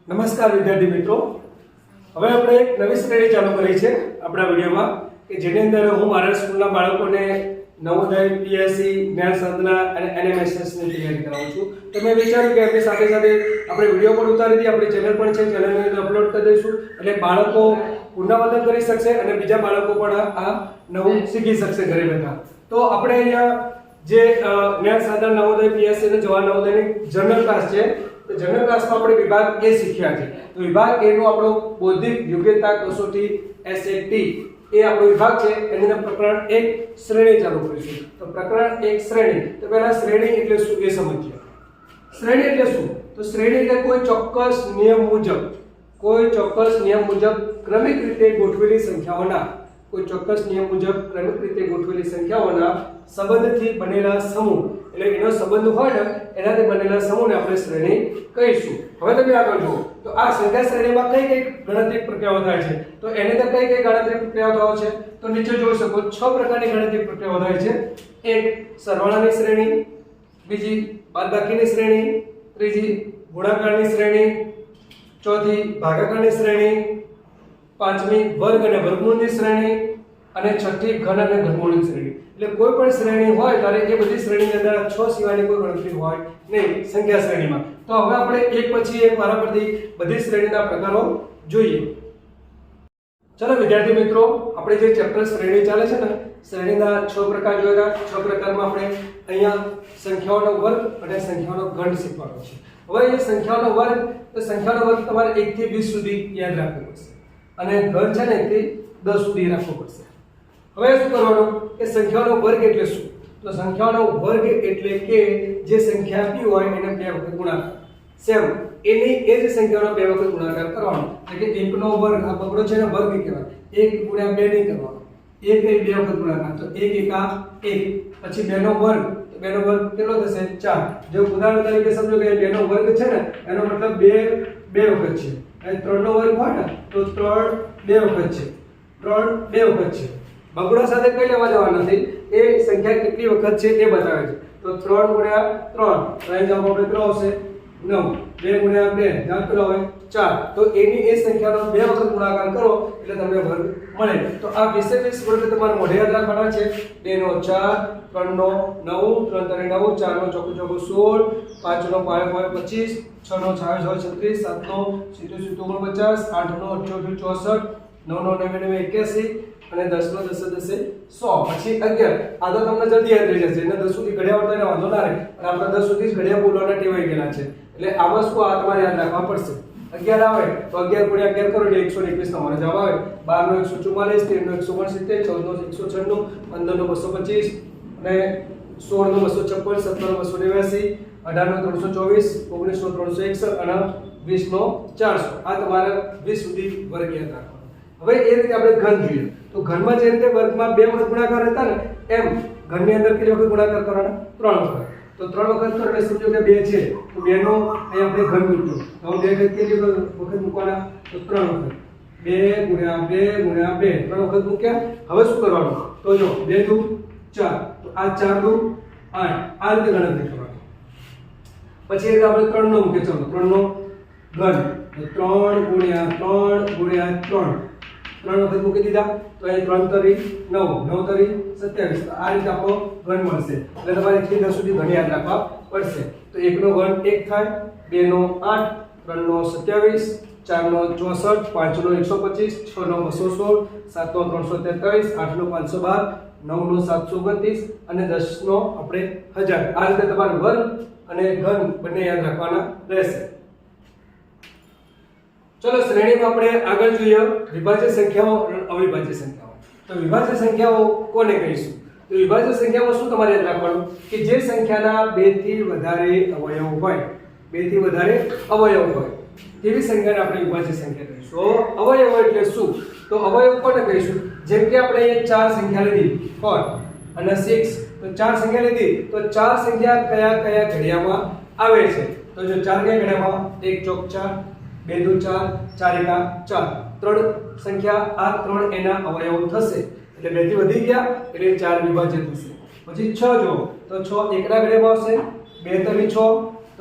નમસ્કાર વિદ્યાર્થી મિત્રો, હવે આપણે એક નવી શ્રેણી ચાલુ કરી છે આપણા વિડીયોમાં કે જેની અંદર હું મારા સ્કૂલના બાળકોને નવોદય, પીએસસી, જ્ઞાન સાધના અને એનએમએસએસ ની તૈયારી કરાવું છું. તો મેં વિચાર્યું કે એમની સાથે સાથે આપણે વિડીયો પણ ઉતારી દઈએ, આપણી ચેનલ પણ છે, ચેનલની અંદર અપલોડ કરી દઈશું એટલે બાળકો પુનરાવર્તન કરી શકશે અને બીજા બાળકો પણ આ નવું શીખી શકશે ઘરે બેઠા. તો આપણે અહીંયા જે જ્ઞાન સાધના, નવોદય, પીએસસી અને જવાહર નવોદયની જનરલ ક્લાસ છે, તો જનરલ ક્લાસમાં આપણે વિભાગ એ શીખ્યા છે. તો વિભાગ એ નો આપણો બૌદ્ધિક યોગ્યતા કસોટી SAT એ આપણો વિભાગ છે. એની અંદર પ્રકરણ 1 શ્રેણી ચાલુ કરીશું. તો પ્રકરણ 1 શ્રેણી, તો પહેલા શ્રેણી એટલે શું એ સમજીએ. શ્રેણી એટલે શું? તો શ્રેણી એટલે કોઈ ચોક્કસ નિયમ મુજબ ક્રમિક રીતે ગોઠવેલી સંખ્યાઓના સંબંધથી બનેલા સમૂહ, એટલે એનો સંબંધ હોય ને એનાથી બનેલા સમૂહને આપણે શ્રેણી કહીશું. હવે તમે આગળ જુઓ તો આ સંખ્યા શ્રેણીમાં કઈ કઈ ગણતરી પ્રક્રિયાઓ થાય છે, તો એની અંદર કઈ કઈ ગણતરી પ્રક્રિયાઓ થાય છે, તો નીચે જોઈ શકો 6 પ્રકારની ગણતરી પ્રક્રિયાઓ થાય છે. એક સરવાળાની શ્રેણી, બીજી બાદબાકીની શ્રેણી, ત્રીજી ગુણાકારની શ્રેણી, ચોથી ભાગાકારની શ્રેણી, પાંચમી વર્ગ અને વર્ગમૂળની શ્રેણી અને છઠ્ઠી ઘન અને ઘનમૂળની શ્રેણી. એટલે કોઈ પણ શ્રેણી હોય ત્યારે એ બધી શ્રેણીની અંદર 6 સિવાયની કોઈ ગણતરી હોય નહીં સંખ્યા શ્રેણીમાં. તો હવે આપણે એક પછી એક વારાફરતી બધી શ્રેણીના પ્રકારો જોઈએ. ચલો વિદ્યાર્થી મિત્રો, આપણે જે ચેપ્ટર શ્રેણી ચાલે છે ને, શ્રેણીના 6 પ્રકાર જોયા. 6 પ્રકારમાં આપણે અહીંયા સંખ્યાઓનો વર્ગ અને સંખ્યાઓનો ઘન શીખવાનો છે. હવે એ સંખ્યાઓનો વર્ગ, તો સંખ્યાનો વર્ગ તમારે 1 થી 20 સુધી યાદ રાખવો પડશે અને ઘન છે ને 1 થી 10 સુધી રાખવો પડશે. હવે શું કરવાનું કે સંખ્યાઓનો વર્ગ એટલે શું? તો સંખ્યાઓનો વર્ગ એટલે કે જે સંખ્યા આપી હોય એને 2 વખત ગુણાકાર. સેમ એની એ જ સંખ્યાનો 2 વખત ગુણાકાર કરવાનો. એટલે કે 1 નો વર્ગ, આ બગડો છે ને વર્ગ કહેવાય. 1 ગુણ્યા 2 નહીં કરવાનો. 1 એ 2 વખત ગુણાકાર, તો 1 એકા 1. પછી 2 નો વર્ગ, તો 2 નો વર્ગ કેટલો થશે? 4. જો ઉદાહરણ તરીકે સમજો કે 2 નો વર્ગ છે ને એનો મતલબ 2 વખત છે. અને 3 નો વર્ગ હોય ને તો 3 2 વખત છે. 3 2 વખત છે. બગડો સાથે કઈ લેવા જવાના નથી, એ સંખ્યા કેટલી વખત છે એ બતાવે છે. તો 3 ગુણ્યા 3, અહીં જવાબ આપણે કેટલો આવશે? 9. 2 ગુણ્યા 2 જવાબ કેટલો આવે? 4. તો એની એ સંખ્યાનો 2 વખત ગુણાકાર કરો એટલે તમને વર્ગ મળે. તો આ 20 વર્ગ તમારે મોઢે યાદ રાખવાના છે. 2 નો 4, 3 નો 9, 3 તરી 9, 4 નો ચોકુ 16, 5 નો 5 25, 6 નો 6 36, 7 નો 49, 8 નો 64, 9 નો 81, અને 10 નો 10 100. પછી 11. આ તો તમને જલ્દી યાદ રહી જશે. એને 10 સુધી ઘડિયા આવડતા એને વાંધો ના રહે, અને આપણે 10 સુધી જ ઘડિયા બોલવાના ટેવાઈ ગયેલા છે. એટલે આ વસ્તુ આ તમારે યાદ રાખવા પડશે. 11 આવે તો 11 ગુણ્યા 11 કરો એટલે 121 તમારો જવાબ આવે. 12 નો 144, 13 નો 169, 14 નો 196, 15 નો 225 અને 16 નો 256, 17 નો 289, 18 નો 324, 19 નો 361 અને 20 નો 400. આ તમારે 20 સુધી વર્ગ યાદ રાખવાનો. હવે એ રીતે આપણે ઘન જોઈએ. તો ઘનમાં જે રીતે વર્ગમાં 2 વખત ગુણાકાર હતા ને, એમ ઘનની અંદર કેટલી વખત ગુણાકાર કરવાના? 3 વખત. તો 3 વખત કરો એટલે સમજો કે 2 છે, તો 2 નો અહીં આપણે ઘન મૂક્યો. તો 2 કેટલી વખત મૂકવાના? તો 3 વખત. 2 ગુણ્યા 2 ગુણ્યા 2, 3 વખત મૂક્યા. હવે શું કરવાનું? તો જો 2 દુ 4, તો આ 4 દુ 8, આ રીતે ગણતરી કરવાની. પછી એક આપણે 3 નો મૂકીએ. ચલો 3 નો ઘન, તો 3 ગુણ્યા 3 ગુણ્યા 3, 3 વખત મૂકી દીધા. તો અહીં 3 તરી 9, 9 તરી 27. આ રીતે આપણો ઘન મળશે. એટલે તમારે 1 થી 10 સુધી ઘન યાદ રાખવા પડશે. તો 1 નો ઘન 1 થાય, 2 નો 8, 3 નો 27, 4 નો 64, 5 નો 125, 6 નો 216, 7 નો 343, 8 નો 512, 9 નો 729 અને 10 નો આપણે 1000. આ રીતે તમારે વર્ગ અને ઘન બંને યાદ રાખવાના રહેશે. ચલો શ્રેણીમાં આપણે આગળ જોઈએ વિભાજ્ય સંખ્યાઓ અને અવિભાજ્ય સંખ્યાઓ. તો વિભાજ્ય સંખ્યાઓ કોને કહીશું? તો વિભાજ્ય સંખ્યામાં શું તમારે યાદ રાખવાનું કે જે સંખ્યાના 2 થી વધારે અવયવ હોય, 2 થી વધારે અવયવ હોય તેવી સંખ્યાને આપણે વિભાજ્ય સંખ્યા કહીશું. તો અવયવ એટલે શું? તો અવયવ કોને કહીશું? જેમ કે આપણે અહીંયા 4 સંખ્યા લીધી 4 અને 6, તો 4 સંખ્યા લીધી, તો 4 સંખ્યા કયા કયા ઘડિયામાં આવે છે? તો જો 4 કયા ઘડિયામાં? 1 ચોક 4, 2 દુ 4, 4 એકા 4. 3 સંખ્યા, આ 3 એના અવયવ થશે. એટલે 2 થી વધી ગયા એટલે 4 વિભાજ્ય થશે. પછી 6 જો, તો 6 એકના ઘડિયામાં આવશે, 2 તરી 6,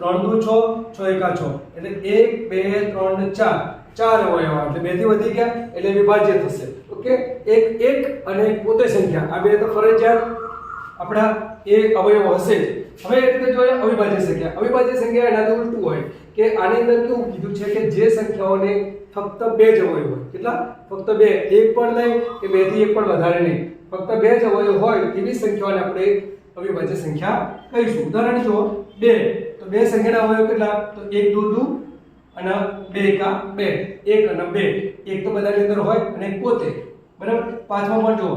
3 દુ 6, 6 એકા 6 એટલે 1 2 3 ને 4 ચાર અવયવ આવે એટલે 2 થી વધી ગયા એટલે વિભાજ્ય થશે. ઓકે, એક અને પોતે સંખ્યા આ બે તો ફરજિયાત આપણા એ અવયવ હશે જ. હવે એ રીતે જોઈએ અવિભાજ્ય સંખ્યા. અવિભાજ્ય સંખ્યા એનાથી ઉલટું હોય કે આની અંદર કેવું કીધું છે કે જે સંખ્યાઓને ફક્ત 2 જ અવયવ હોય. કેટલા? ફક્ત 2, એક પણ નહીં કે 2 થી એક પણ વધારે નહીં, ફક્ત 2 જ અવયવ હોય એવી સંખ્યાઓને આપણે અવિભાજ્ય સંખ્યા કહીશું. ઉદાહરણ જુઓ 2 તો 2 સંખ્યાના અવયવ કેટલા? તો 1 દુ 2 અને 2 એકા 2, 1 અને 2, એક તો બધાની અંદર હોય અને એક પોતે. બરાબર. પાંચમાં પણ જુઓ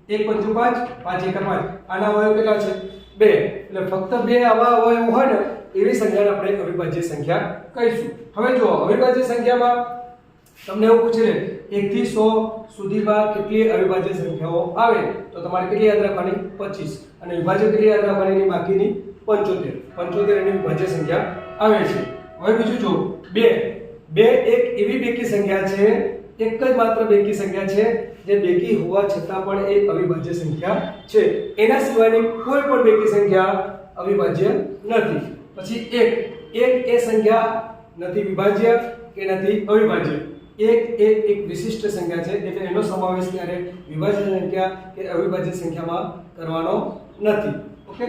1 પંચું 5, 5 એકા 5, આના અવયવ કેટલા છે? 2. એટલે ફક્ત 2 આવા અવયવ હોય ને એવી સંખ્યાને આપણે અવિભાજ્ય સંખ્યા કહીશું. હવે જુઓ અવિભાજ્ય સંખ્યામાં તમને એવું પૂછે 1 થી 100 સુધીમાં કેટલી અવિભાજ્ય સંખ્યાઓ આવે તો તમારે કેટલી યાદ રાખવાની? 25. અને વિભાજ્ય કેટલી યાદ રાખવાની? બાકીની 75. 75 એની વિભાજ્ય સંખ્યા આવે છે. હવે બીજું જો 2 એક એવી બેકી સંખ્યા છે, એક જ માત્ર બેકી સંખ્યા છે જે બેકી હોવા છતાં પણ એ અવિભાજ્ય સંખ્યા છે. એના સિવાયની કોઈ પણ બેકી સંખ્યા અવિભાજ્ય નથી. પછી એક એ સંખ્યા નથી વિભાજ્ય કે નથી અવિભાજ્ય. એક વિશિષ્ટ સંખ્યા છે એટલે એનો સમાવેશ ત્યારે વિભાજ્ય સંખ્યા કે અવિભાજ્ય સંખ્યામાં કરવાનો નથી. ઓકે.